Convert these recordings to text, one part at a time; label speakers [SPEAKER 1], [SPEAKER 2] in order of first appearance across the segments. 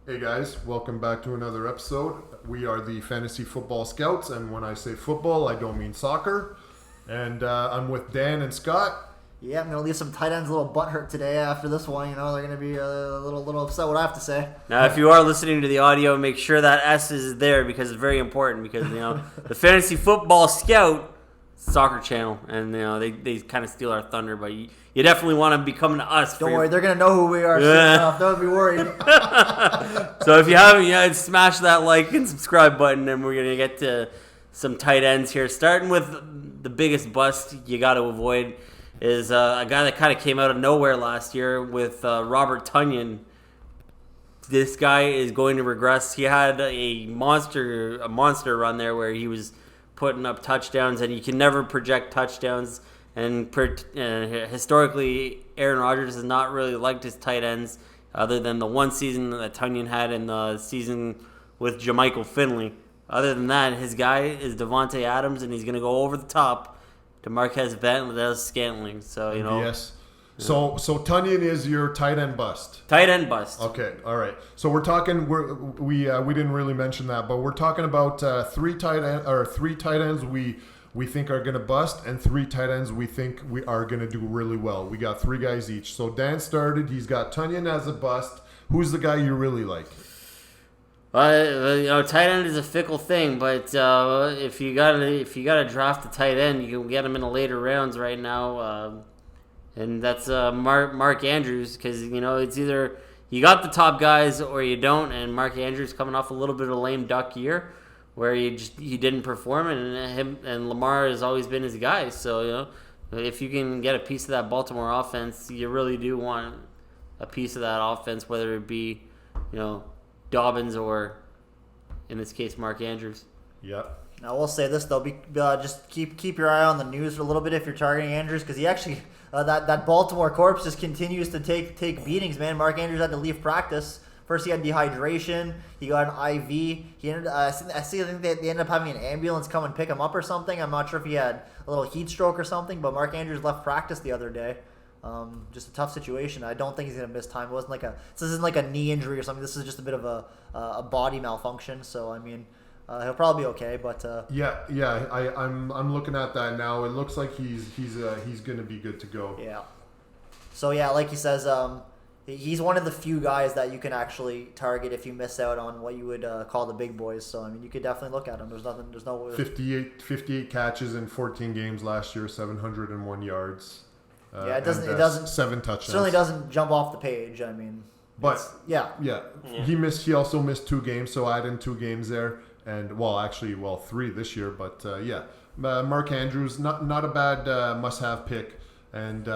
[SPEAKER 1] Hey guys, welcome back to another episode. We are the Fantasy Football Scouts, and when I say football, I don't mean soccer. And I'm with Dan and Scott.
[SPEAKER 2] Yeah, I'm going to leave some tight ends a little butthurt today after this one. You know, they're going to be a little upset what I have to say.
[SPEAKER 3] Now, if you are listening to the audio, make sure that S is there because it's very important because, the Fantasy Football Scout soccer channel, and, they kind of steal our thunder, but you definitely want to be coming to us.
[SPEAKER 2] Don't worry, they're going to know who we are soon enough. Don't be worried.
[SPEAKER 3] So if you haven't, smash that like and subscribe button, and we're going to get to some tight ends here. Starting with the biggest bust you got to avoid is a guy that kind of came out of nowhere last year with Robert Tunyan. This guy is going to regress. He had a monster run there where he was putting up touchdowns, and you can never project touchdowns. And historically, Aaron Rodgers has not really liked his tight ends other than the one season that Tunyan had and the season with Jermichael Finley. Other than that, his guy is Devontae Adams, and he's going to go over the top to Marquez Scantling. So,
[SPEAKER 1] Yes. So Tunyan is your tight end bust.
[SPEAKER 3] Tight end bust.
[SPEAKER 1] Okay, all right. So we're talking. We didn't really mention that, but we're talking about three tight ends we think are going to bust, and three tight ends we think we are going to do really well. We got three guys each. So Dan started. He's got Tunyan as a bust. Who's the guy you really like?
[SPEAKER 3] Tight end is a fickle thing, but if you gotta draft a tight end, you can get him in the later rounds right now, and that's Mark Andrews, because it's either you got the top guys or you don't, and Mark Andrews coming off a little bit of a lame duck year where he didn't perform, and Lamar has always been his guy. So if you can get a piece of that Baltimore offense, you really do want a piece of that offense, whether it be Dobbins or, in this case, Mark Andrews.
[SPEAKER 1] Yep.
[SPEAKER 2] Now, we'll say this, though. Just keep your eye on the news for a little bit if you're targeting Andrews, because he actually, that Baltimore corpse just continues to take beatings, man. Mark Andrews had to leave practice. First, he had dehydration. He got an IV. He ended. I think they ended up having an ambulance come and pick him up or something. I'm not sure if he had a little heat stroke or something, but Mark Andrews left practice the other day. Just a tough situation. I don't think he's gonna miss time. This isn't like a knee injury or something. This is just a bit of a body malfunction. So I mean, he'll probably be okay. But
[SPEAKER 1] I'm looking at that now. It looks like he's gonna be good to go.
[SPEAKER 2] Yeah. So yeah, like he says, he's one of the few guys that you can actually target if you miss out on what you would call the big boys. So I mean, you could definitely look at him. There's no
[SPEAKER 1] 58 catches in 14 games last year, 701 yards.
[SPEAKER 2] It doesn't
[SPEAKER 1] 7 touchdowns.
[SPEAKER 2] Certainly doesn't jump off the page. I mean,
[SPEAKER 1] but yeah. He also missed 2 games, so add in 2 games there, and 3 this year. But Mark Andrews, not a bad must-have pick. And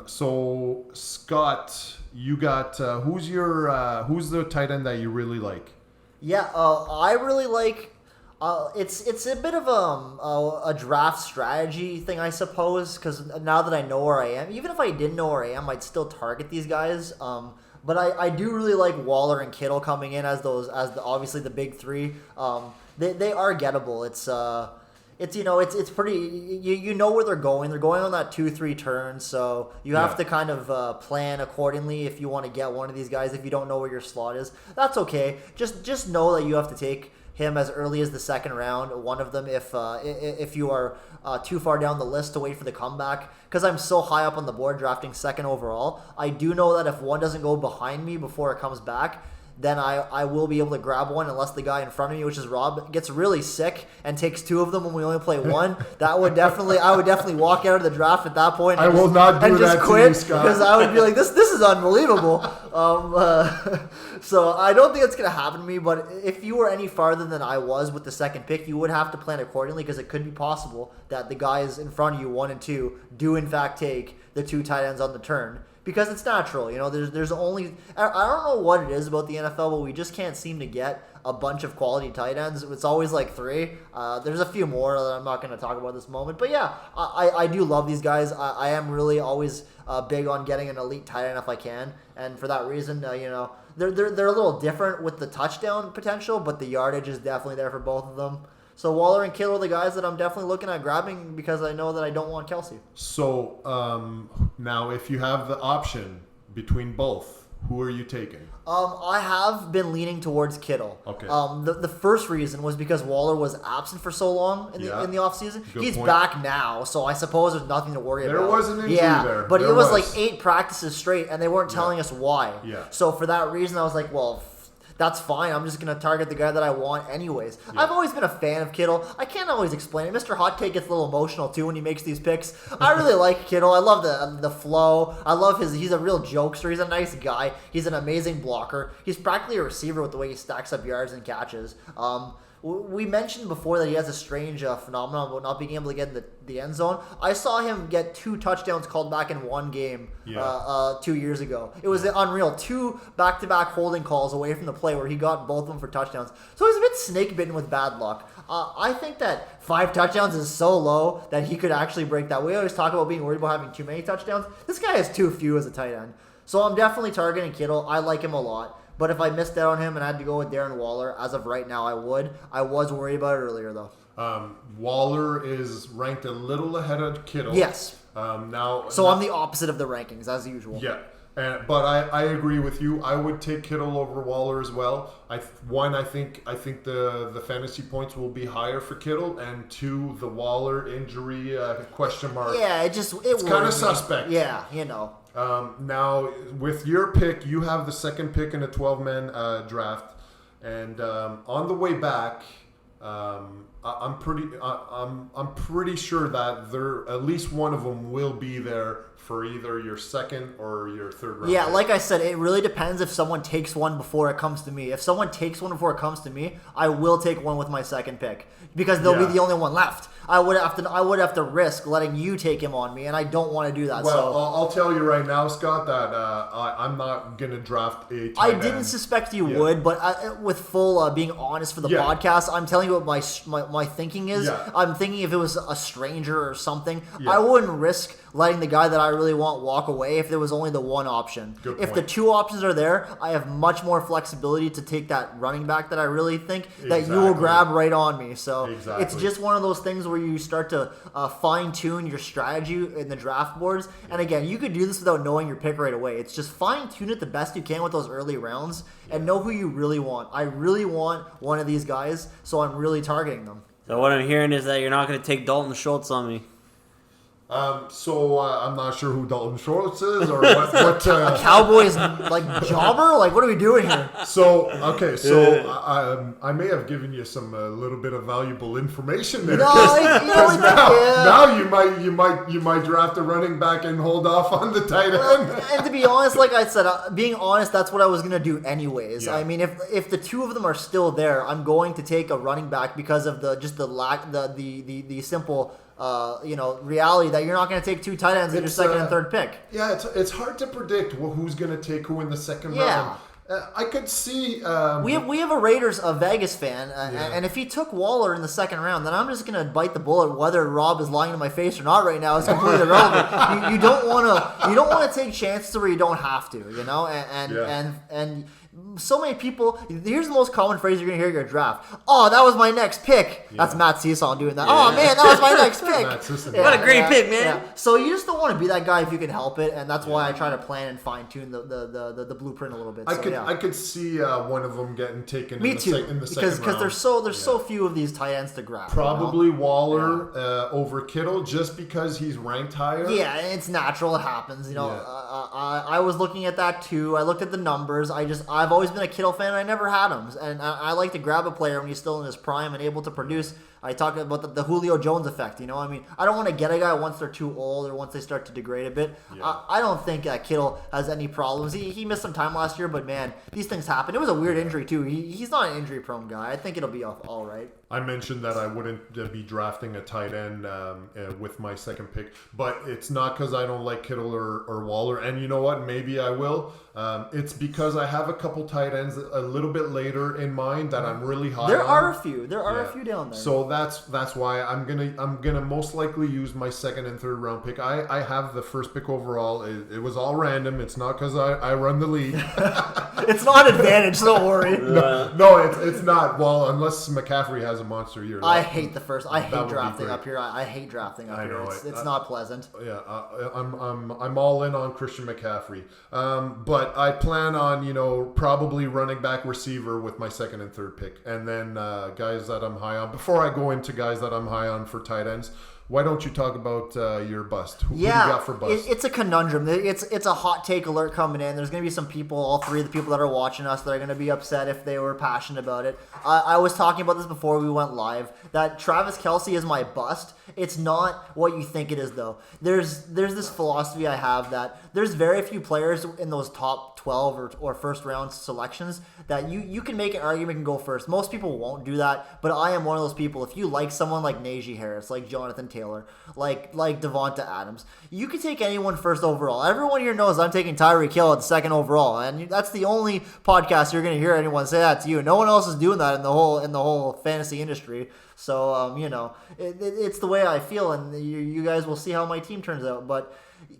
[SPEAKER 1] so Scott, you got who's the tight end that you really like?
[SPEAKER 2] Yeah, I really like. It's a bit of a draft strategy thing, I suppose, because now that I know where I am, even if I didn't know where I am, I'd still target these guys. But I do really like Waller and Kittle coming in as obviously the big three. They are gettable. It's pretty. You know where they're going. They're going on that 2-3 turn, so you have to kind of plan accordingly if you want to get one of these guys. If you don't know where your slot is, that's okay. Just know that you have to take him as early as the second round, one of them, if you are too far down the list to wait for the comeback. Because I'm so high up on the board drafting second overall, I do know that if one doesn't go behind me before it comes back, then I will be able to grab one unless the guy in front of me, which is Rob, gets really sick and takes 2 of them when we only play 1. I would definitely walk out of the draft at that point.
[SPEAKER 1] I will not do that to you, Scott.
[SPEAKER 2] Because I would be like, this is unbelievable. So I don't think it's going to happen to me, but if you were any farther than I was with the second pick, you would have to plan accordingly, because it could be possible that the guys in front of you, 1 and 2, do in fact take the 2 tight ends on the turn. Because it's natural, there's only, I don't know what it is about the NFL, but we just can't seem to get a bunch of quality tight ends. It's always like 3. There's a few more that I'm not going to talk about this moment. But yeah, I do love these guys. I am really always big on getting an elite tight end if I can. And for that reason, they're a little different with the touchdown potential, but the yardage is definitely there for both of them. So Waller and Kittle are the guys that I'm definitely looking at grabbing because I know that I don't want Kelsey.
[SPEAKER 1] So now if you have the option between both, Who are you taking?
[SPEAKER 2] I have been leaning towards Kittle.
[SPEAKER 1] Okay.
[SPEAKER 2] The first reason was because Waller was absent for so long in the offseason. He's
[SPEAKER 1] point.
[SPEAKER 2] back now, so I suppose there's nothing to worry about.
[SPEAKER 1] There was an injury there.
[SPEAKER 2] But
[SPEAKER 1] there
[SPEAKER 2] it was like 8 practices straight, and they weren't telling us why.
[SPEAKER 1] Yeah.
[SPEAKER 2] So for that reason, I was like, well, that's fine. I'm just going to target the guy that I want anyways. Yeah. I've always been a fan of Kittle. I can't always explain it. Mr. Hot Take gets a little emotional too when he makes these picks. I really like Kittle. I love the flow. I love he's a real jokester. He's a nice guy. He's an amazing blocker. He's practically a receiver with the way he stacks up yards and catches. We mentioned before that he has a strange phenomenon about not being able to get in the end zone. I saw him get 2 touchdowns called back in one game 2 years ago. It was unreal. 2 back-to-back holding calls away from the play where he got both of them for touchdowns. So he's a bit snake-bitten with bad luck. I think that 5 touchdowns is so low that he could actually break that. We always talk about being worried about having too many touchdowns. This guy has too few as a tight end. So I'm definitely targeting Kittle. I like him a lot. But if I missed out on him and I had to go with Darren Waller, as of right now, I would. I was worried about it earlier, though.
[SPEAKER 1] Waller is ranked a little ahead of Kittle.
[SPEAKER 2] Yes.
[SPEAKER 1] I'm
[SPEAKER 2] the opposite of the rankings, as usual.
[SPEAKER 1] Yeah. But I agree with you. I would take Kittle over Waller as well. I think the fantasy points will be higher for Kittle, and 2, the Waller injury question mark.
[SPEAKER 2] Yeah, it's
[SPEAKER 1] kind of suspect.
[SPEAKER 2] Yeah, you know.
[SPEAKER 1] Now, with your pick, you have the second pick in a 12-man draft, and on the way back, I'm pretty sure that at least one of them will be there for either your second or your third round.
[SPEAKER 2] Yeah,
[SPEAKER 1] pick.
[SPEAKER 2] like I said, it really depends if someone takes one before it comes to me. If someone takes one before it comes to me, I will take one with my second pick because they'll be the only one left. I would have to risk letting you take him on me, and I don't want to do that.
[SPEAKER 1] Well, I'll tell you right now, Scott, that I'm not going to draft a tight end.
[SPEAKER 2] I didn't suspect you would, but with full being honest for the podcast, I'm telling you what my thinking is.
[SPEAKER 1] Yeah.
[SPEAKER 2] I'm thinking if it was a stranger or something, I wouldn't risk letting the guy that I really want walk away if there was only the one option. If the 2 options are there, I have much more flexibility to take that running back that I really think that you will grab right on me. So it's just one of those things where you start to fine-tune your strategy in the draft boards. And again, you could do this without knowing your pick right away. It's just fine-tune it the best you can with those early rounds and know who you really want. I really want one of these guys, so I'm really targeting them.
[SPEAKER 3] So what I'm hearing is that you're not going to take Dalton Schultz on me.
[SPEAKER 1] I'm not sure who Dalton Schultz is or what.
[SPEAKER 2] A Cowboys jobber? What are we doing here?
[SPEAKER 1] I may have given you some little bit of valuable information there.
[SPEAKER 2] Now
[SPEAKER 1] you might draft a running back and hold off on the tight end.
[SPEAKER 2] And to be honest, like I said, being honest, that's what I was gonna do anyways.
[SPEAKER 1] Yeah.
[SPEAKER 2] I mean, if the 2 of them are still there, I'm going to take a running back because of the simple. Reality that you're not going to take 2 tight ends in your second and third pick.
[SPEAKER 1] Yeah, it's hard to predict who's going to take who in the second round. I could see.
[SPEAKER 2] We have a Vegas fan, and if he took Waller in the second round, then I'm just going to bite the bullet. Whether Rob is lying to my face or not right now is completely irrelevant. You don't want to take chances where you don't have to, and so many people. Here's the most common phrase you're gonna hear in your draft. Oh, that was my next pick. Yeah. That's Matt Seesaw doing that. Yeah. Oh man, that was my next pick.
[SPEAKER 3] What a great pick, man.
[SPEAKER 2] Yeah. So you just don't want to be that guy if you can help it, and that's why I try to plan and fine tune the blueprint a little bit.
[SPEAKER 1] I could see one of them getting taken.
[SPEAKER 2] Me too.
[SPEAKER 1] In the second round.
[SPEAKER 2] Because there's so few of these tight ends to grab.
[SPEAKER 1] Probably Waller over Kittle just because he's ranked higher.
[SPEAKER 2] Yeah, it's natural. It happens. I was looking at that too. I looked at the numbers. I've always been a Kittle fan. I never had him, and I like to grab a player when he's still in his prime and able to produce. I talk about the Julio Jones effect. I don't want to get a guy once they're too old or once they start to degrade a bit. Yeah. I don't think Kittle has any problems. He missed some time last year, but man, these things happen. It was a weird injury too. He's not an injury prone guy. I think it'll be all right.
[SPEAKER 1] I mentioned that I wouldn't be drafting a tight end with my second pick, but it's not because I don't like Kittle or Waller. And you know what? Maybe I will. It's because I have a couple tight ends a little bit later in mind that I'm really high on.
[SPEAKER 2] There are a few down there.
[SPEAKER 1] So that's why I'm gonna most likely use my second and third round pick. I have the first pick overall. It was all random. It's not because I run the league.
[SPEAKER 2] It's not an advantage. Don't worry.
[SPEAKER 1] No, it's not. Well, unless McCaffrey has a monster year.
[SPEAKER 2] I hate the first. I hate
[SPEAKER 1] would be
[SPEAKER 2] drafting
[SPEAKER 1] great.
[SPEAKER 2] up here. I hate drafting up
[SPEAKER 1] I
[SPEAKER 2] here.
[SPEAKER 1] know
[SPEAKER 2] It's not pleasant.
[SPEAKER 1] Yeah, I'm all in on Christian McCaffrey. But I plan on probably running back receiver with my second and third pick, and then guys that I'm high on. Before I go into guys that I'm high on for tight ends, why don't you talk about your bust? Who do you got for bust?
[SPEAKER 2] It's a conundrum. It's a hot take alert coming in. There's going to be some people, all three of the people that are watching us, that are going to be upset if they were passionate about it. I was talking about this before we went live, that Travis Kelce is my bust. It's not what you think it is, though. There's this philosophy I have that there's very few players in those top 12 or first round selections that you can make an argument and go first. Most people won't do that, but I am one of those people. If you like someone like Najee Harris, like Jonathan Taylor, like Devonta Adams, you can take anyone first overall. Everyone here knows I'm taking Tyreek Hill at second overall, and that's the only podcast you're going to hear anyone say that to you. No one else is doing that in the whole fantasy industry. So it's the way I feel, and you guys will see how my team turns out. But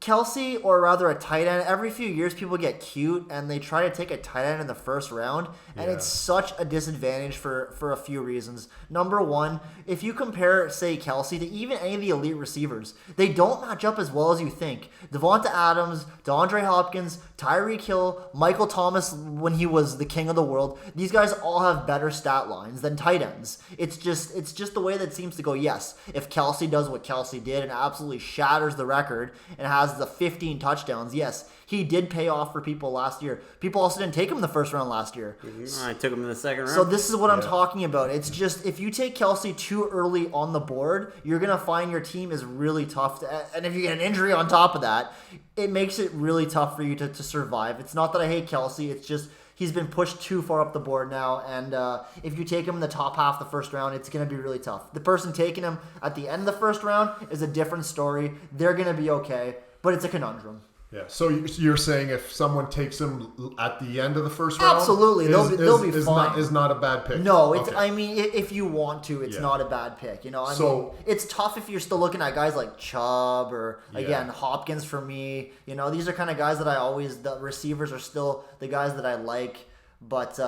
[SPEAKER 2] Kelce, or rather a tight end, every few years people get cute and they try to take a tight end in the first round, and it's such a disadvantage for a few reasons. Number one, if you compare, say, Kelce to even any of the elite receivers, they don't match up as well as you think. Devonta Adams, DeAndre Hopkins, Tyreek Hill, Michael Thomas when he was the king of the world, these guys all have better stat lines than tight ends. It's just the way that seems to go. Yes, if Kelce does what Kelce did and absolutely shatters the record and has the 15 touchdowns, yes, he did pay off for people last year. People also didn't take him in the first round last year.
[SPEAKER 3] I took him in the second round.
[SPEAKER 2] So this is what I'm talking about. It's just, if you take Kelce too early on the board, you're going to find your team is really tough. And if you get an injury on top of that, it makes it really tough for you to survive. It's not that I hate Kelce. It's just he's been pushed too far up the board now. And if you take him in the top half of the first round, it's going to be really tough. The person taking him at the end of the first round is a different story. They're going to be okay, but it's a conundrum.
[SPEAKER 1] Yeah, so you're saying if someone takes him at the end of the first round,
[SPEAKER 2] absolutely, they'll be fine.
[SPEAKER 1] Is not a bad pick.
[SPEAKER 2] No, it's. Okay. I mean, if you want to, it's not a bad pick. I mean, it's tough if you're still looking at guys like Chubb or again Hopkins for me. These are kind of guys that the receivers are still the guys that I like. But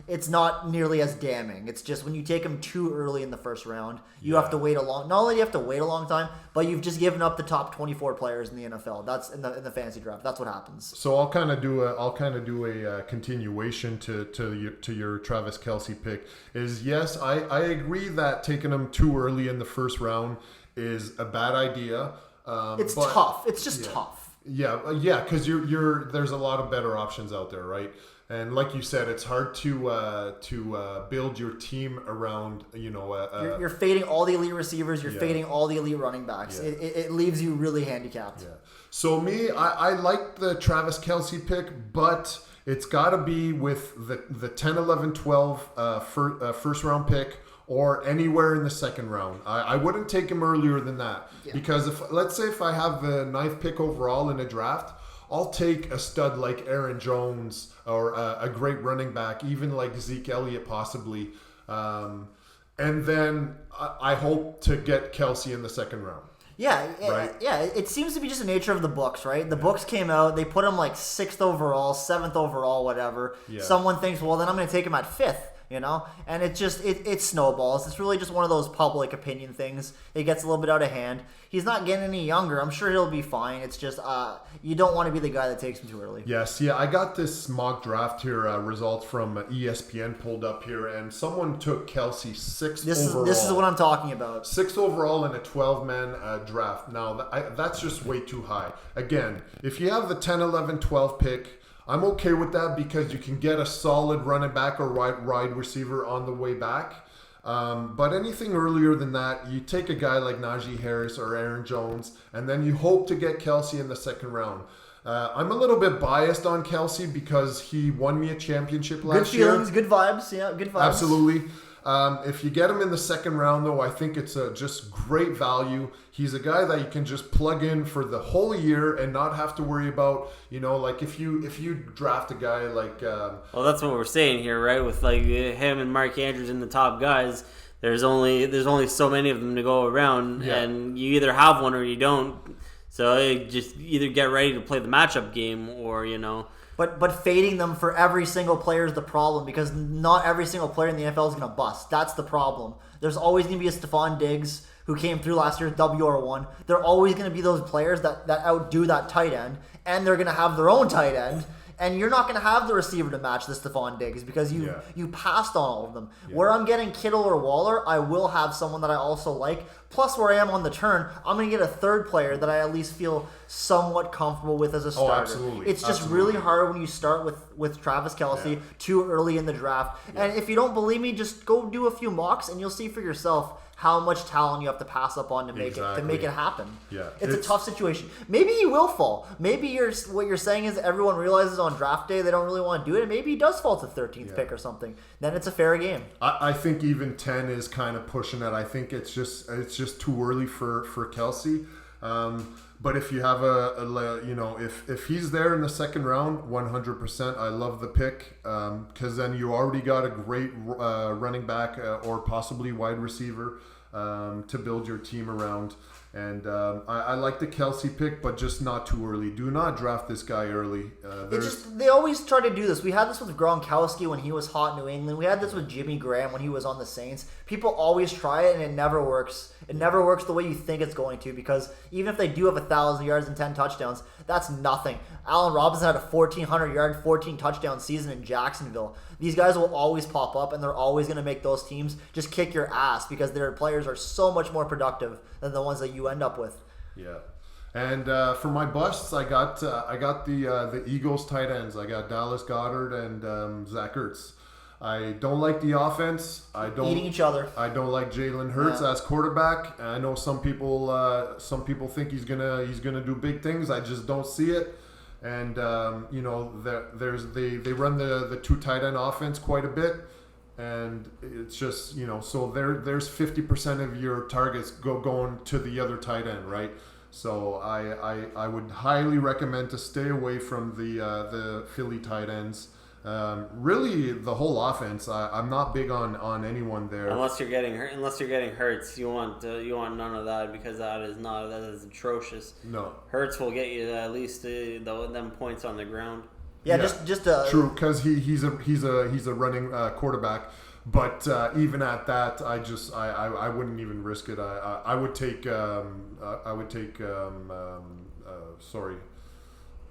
[SPEAKER 2] it's not nearly as damning. It's just when you take them too early in the first round, you have to wait not only do you have to wait a long time, but you've just given up the top 24 players in the NFL. That's in the fantasy draft. That's what happens.
[SPEAKER 1] So I'll kind of do a continuation to your Travis Kelce pick. Yes, I agree that taking him too early in the first round is a bad idea.
[SPEAKER 2] It's tough. It's just tough.
[SPEAKER 1] Yeah, because there's a lot of better options out there, right? And like you said, it's hard to build your team around. You're
[SPEAKER 2] fading all the elite receivers. You're fading all the elite running backs. Yeah. It leaves you really handicapped. Yeah.
[SPEAKER 1] So me, I like the Travis Kelce pick, but it's got to be with the 10, 11, 12 first round pick, or anywhere in the second round. I wouldn't take him earlier than that because let's say if I have the 9th pick overall in a draft, I'll take a stud like Aaron Jones or a great running back, even like Zeke Elliott possibly. And then I hope to get Kelce in the second round.
[SPEAKER 2] Yeah,
[SPEAKER 1] right?
[SPEAKER 2] Yeah. It seems to be just the nature of the books, right? The books came out, they put him like 6th overall, 7th overall, whatever. Yeah. Someone thinks, well, then I'm going to take him at 5th. And it snowballs. It's really just one of those public opinion things. It gets a little bit out of hand. He's not getting any younger. I'm sure he'll be fine. It's just you don't want to be the guy that takes him too early.
[SPEAKER 1] Yes, yeah. I got this mock draft here, results from ESPN pulled up here, and someone took Kelce 6th overall.
[SPEAKER 2] This is what I'm talking about.
[SPEAKER 1] 6th overall in a 12-man draft. Now, that's just way too high. Again, if you have the 10, 11, 12 pick, I'm okay with that because you can get a solid running back or wide receiver on the way back. But anything earlier than that, you take a guy like Najee Harris or Aaron Jones, and then you hope to get Kelce in the second round. I'm a little bit biased on Kelce because he won me a championship last year.
[SPEAKER 2] Good feelings, good vibes. Yeah, good vibes.
[SPEAKER 1] Absolutely. If you get him in the second round, though, I think it's just great value. He's a guy that you can just plug in for the whole year and not have to worry about, like if you draft a guy like...
[SPEAKER 3] well, that's what we're saying here, right? With like him and Mark Andrews in the top guys, there's only so many of them to go around, and you either have one or you don't. So just either get ready to play the matchup game, or
[SPEAKER 2] But fading them for every single player is the problem, because not every single player in the NFL is going to bust. That's the problem. There's always going to be a Stephon Diggs who came through last year's WR1. They're always going to be those players that outdo that tight end, and they're going to have their own tight end. And you're not going to have the receiver to match the Stephon Diggs because you passed on all of them. Yeah. Where I'm getting Kittle or Waller, I will have someone that I also like. Plus, where I am on the turn, I'm going to get a third player that I at least feel somewhat comfortable with as a starter.
[SPEAKER 1] Oh, absolutely.
[SPEAKER 2] It's just really hard when you start with Travis Kelce too early in the draft. Yeah. And if you don't believe me, just go do a few mocks and you'll see for yourself how much talent you have to pass up on to make it happen.
[SPEAKER 1] Yeah,
[SPEAKER 2] it's a tough situation. Maybe he will fall. Maybe what you're saying is everyone realizes on draft day they don't really want to do it, and maybe he does fall to 13th pick or something. Then it's a fair game.
[SPEAKER 1] I think even 10 is kind of pushing it. I think it's just too early for Kelce. But if you have if he's there in the second round, 100%, I love the pick, because then you already got a great running back or possibly wide receiver to build your team around. And I like the Kelce pick, but just not too early. Do not draft this guy early.
[SPEAKER 2] They always try to do this. We had this with Gronkowski when he was hot in New England. We had this with Jimmy Graham when he was on the Saints. People always try it, and it never works. It never works the way you think it's going to, because even if they do have 1,000 yards and 10 touchdowns, that's nothing. Allen Robinson had a 1,400-yard, 14-touchdown season in Jacksonville. These guys will always pop up, and they're always going to make those teams just kick your ass because their players are so much more productive than the ones that you end up with.
[SPEAKER 1] Yeah. And for my busts, I got the Eagles tight ends. I got Dallas Goedert and Zach Ertz. I don't like the offense.
[SPEAKER 2] Eating each other.
[SPEAKER 1] I don't like Jalen Hurts as quarterback. I know some people think he's gonna do big things. I just don't see it. And they run the two tight end offense quite a bit, and it's just so there's 50% of your targets going to the other tight end, right? So I would highly recommend to stay away from the Philly tight ends. Really, the whole offense. I'm not big on anyone there.
[SPEAKER 3] Unless you're getting Hurts, you want none of that, because that is atrocious.
[SPEAKER 1] No,
[SPEAKER 3] Hurts will get you at least them points on the ground.
[SPEAKER 2] Yeah. Just
[SPEAKER 1] true, because he's a running quarterback. But even at that, I wouldn't even risk it. I would take sorry,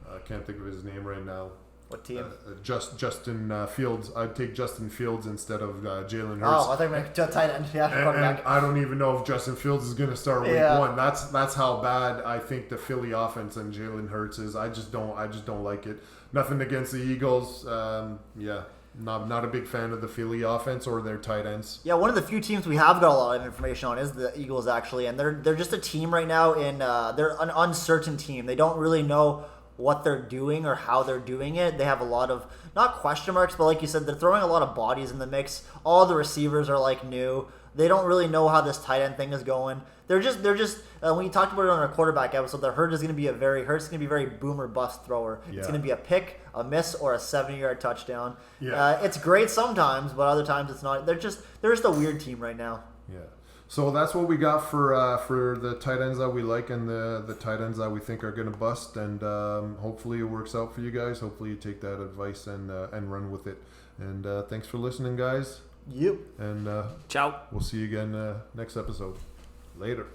[SPEAKER 1] I can't think of his name right now.
[SPEAKER 2] What team?
[SPEAKER 1] Justin Fields. I'd take Justin Fields instead of Jalen Hurts.
[SPEAKER 2] Oh, I think we're tight end. Yeah,
[SPEAKER 1] and I don't even know if Justin Fields is going to start week one. That's how bad I think the Philly offense and Jalen Hurts is. I just don't like it. Nothing against the Eagles. Not a big fan of the Philly offense or their tight ends.
[SPEAKER 2] Yeah, one of the few teams we have got a lot of information on is the Eagles, actually, and they're just a team right now they're an uncertain team. They don't really know what they're doing or how they're doing it. They have a lot of, not question marks, but like you said, they're throwing a lot of bodies in the mix. All the receivers are new. They don't really know how this tight end thing is going. They're just when you talked about it on our quarterback episode, the Hurts is going to be a very boom or bust thrower. Yeah. It's going to be a pick, a miss, or a 70-yard touchdown. Yeah. It's great sometimes, but other times it's not. They're just a weird team right now.
[SPEAKER 1] Yeah. So that's what we got for the tight ends that we like and the tight ends that we think are going to bust. And hopefully it works out for you guys. Hopefully you take that advice and run with it. And thanks for listening, guys.
[SPEAKER 2] Yep.
[SPEAKER 1] And
[SPEAKER 3] ciao.
[SPEAKER 1] We'll see you again next episode. Later.